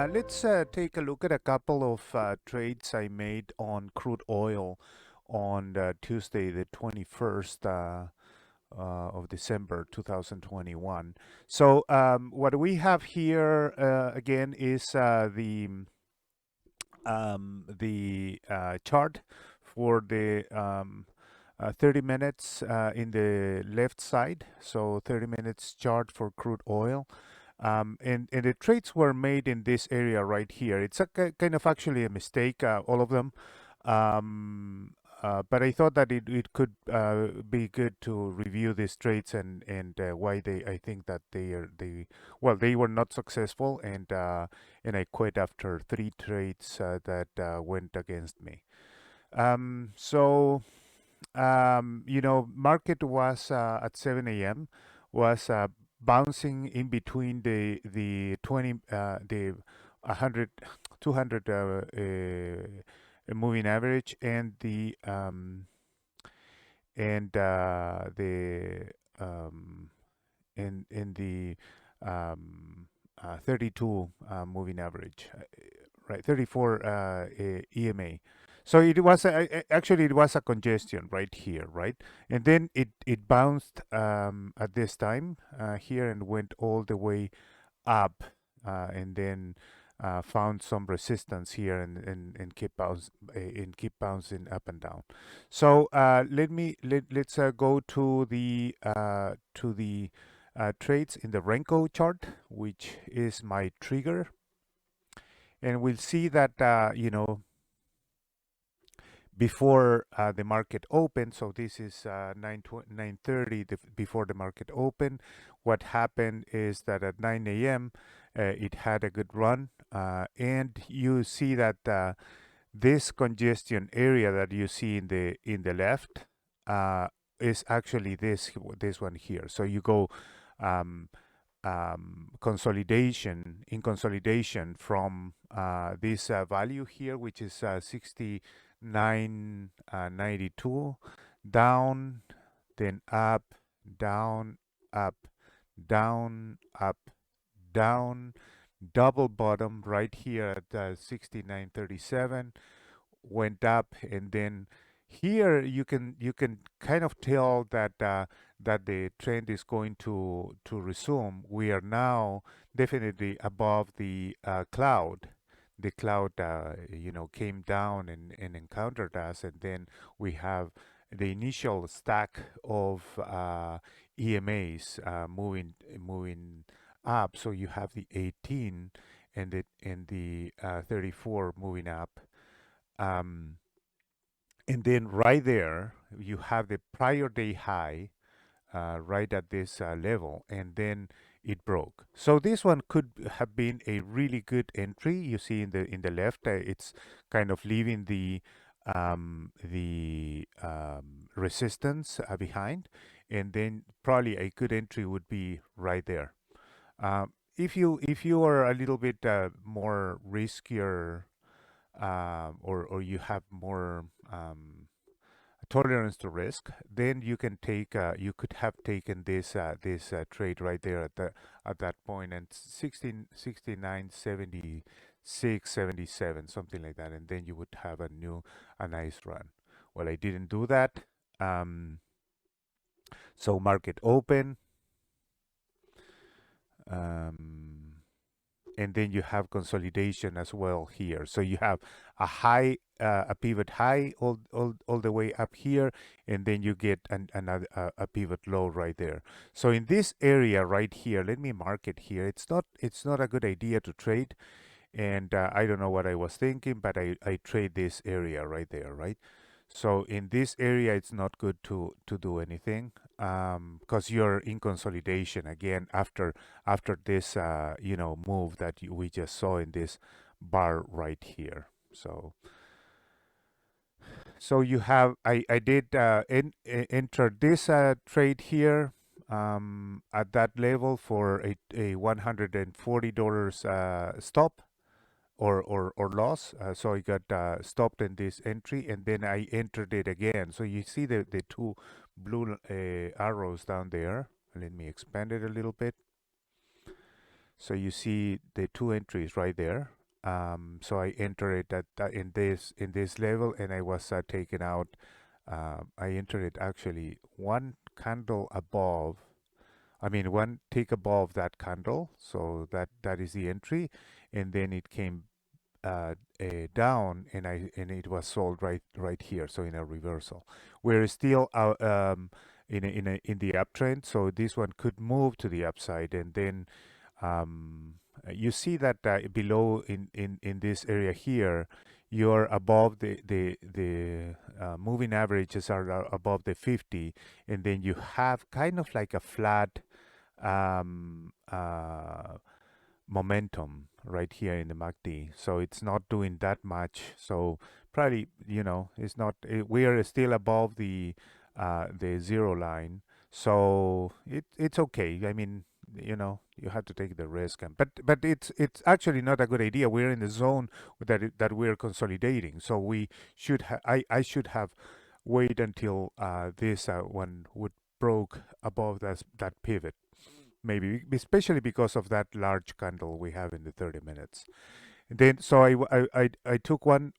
Let's take a look at a couple of trades I made on crude oil on Tuesday, the 21st of December 2021. So what we have here again is the chart for the 30 minutes in the left side. So 30 minutes chart for crude oil. And the trades were made in this area right here. It's a kind of actually a mistake, all of them. But I thought that it could be good to review these trades and why I think that they were not successful, and I quit after three trades that went against me. So market was at 7 a.m. was bouncing in between the 20 the 100 200 moving average and the in the um, 32 moving average, right? 34 EMA. So it was actually it was a congestion right here, right? And then it bounced at this time here and went all the way up, and then found some resistance here and keep bouncing up and down. So let's go to the trades in the Renko chart, which is my trigger, and we'll see that before the market opened. So this is 9:30 before the market opened. What happened is that at 9 a.m. It had a good run, and you see that this congestion area that you see in the left is actually this one here. So you go um, consolidation from this value here, which is 69.92, down, then up, down, up, down, up, down, double bottom right here at 69.37, went up, and then here you can kind of tell that that the trend is going to resume. We are now definitely above the cloud. The cloud came down and encountered us, and then we have the initial stack of EMAs moving up. So you have the 18 and the 34 moving up. um, and then right there, you have the prior day high right at this level, and then it broke. So this one could have been a really good entry. You see in the left, it's kind of leaving the resistance behind, and then probably a good entry would be right there. If you are a little bit more riskier, or you have more tolerance to risk, then you could have taken this trade right there at that point, and 16 69 76 77, something like that, and then you would have a nice run. Well, I didn't do that. um, so market open, um, and then you have consolidation as well here. So you have a pivot high all the way up here, and then you get another a pivot low right there. So in this area right here, let me mark it here. It's not a good idea to trade, and I don't know what I was thinking, but I trade this area right there, right? So in this area, it's not good to do anything, because you're in consolidation again after this move that we just saw in this bar right here. So you have I did enter this trade here at that level for a $140 stop or loss. So I got stopped in this entry, and then I entered it again. So you see the two blue arrows down there. Let me expand it a little bit. So you see the two entries right there. So I enter it at in this level, and I was taken out. I entered it actually one candle above. I mean, one tick above that candle. So that is the entry, and then it came down, and it was sold right here. So in a reversal, we're still in the uptrend. So this one could move to the upside, and then you see that below in this area here, you're above the moving averages are above the 50, and then you have kind of like a flat um, uh, momentum right here in the MACD. So it's not doing that much. So probably, it's not, we are still above the zero line. So it's okay. I mean, you have to take the risk, but it's actually not a good idea. We're in the zone that we're consolidating. So we should I should have wait until this one would broke above that pivot, maybe, especially because of that large candle we have in the 30 minutes. Then so I took one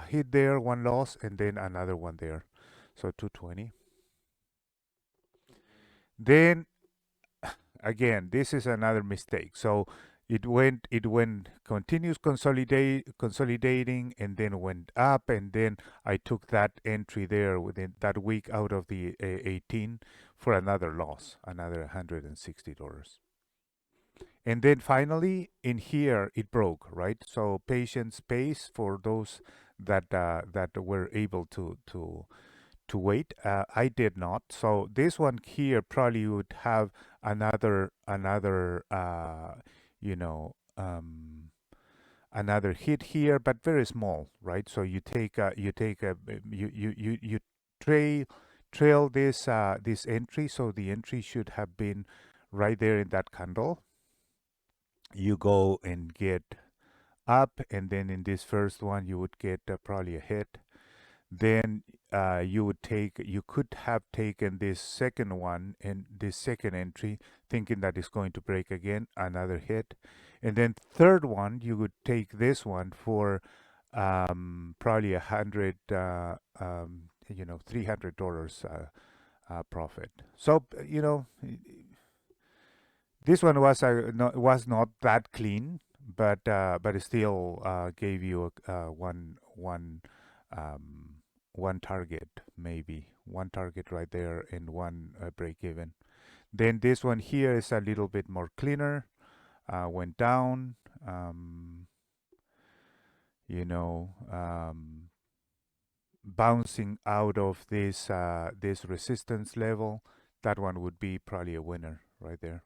hit there, one loss, and then another one there. So 220. Then again, this is another mistake. So it went continuous consolidating, and then went up, and then I took that entry there within that week out of the 18 for another loss, another $160. And then finally in here it broke, right? So patience pays for those that were able to wait. I did not. So this one here probably would have another you know another hit here, but very small, right? So you trail trail this entry. So the entry should have been right there in that candle. You go and get up, and then in this first one you would get probably a hit. Then you could have taken this second one and this second entry, thinking that it's going to break again, another hit. And then third one, you would take this one for probably 300 dollars profit. So this one was not that clean, but it still gave you um, one target, maybe one target right there, and one break even. Then this one here is a little bit more cleaner. Went down, you know, bouncing out of this resistance level. That one would be probably a winner right there.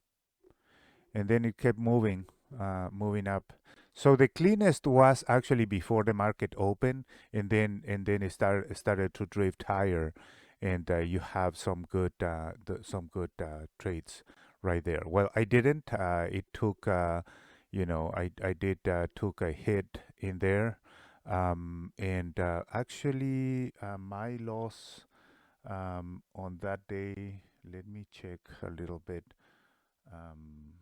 And then it kept moving up. So the cleanest was actually before the market opened, and then it started to drift higher, and you have some good trades right there. Well, I didn't. It took, I did took a hit in there, and actually my loss on that day. Let me check a little bit. Um,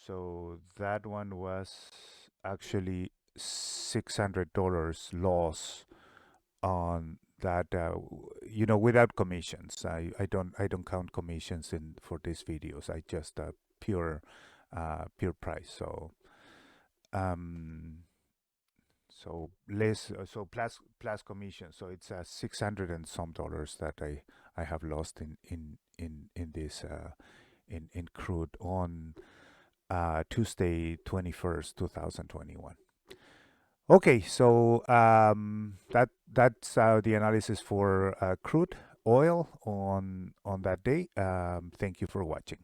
So that one was actually $600 loss on that, without commissions. I don't count commissions in for these videos. I just pure price. Um, so less, so plus commission. So it's 600 and some dollars that I have lost in this in crude on Tuesday, 21st, 2021. Okay, so that's the analysis for crude oil on that day. Thank you for watching.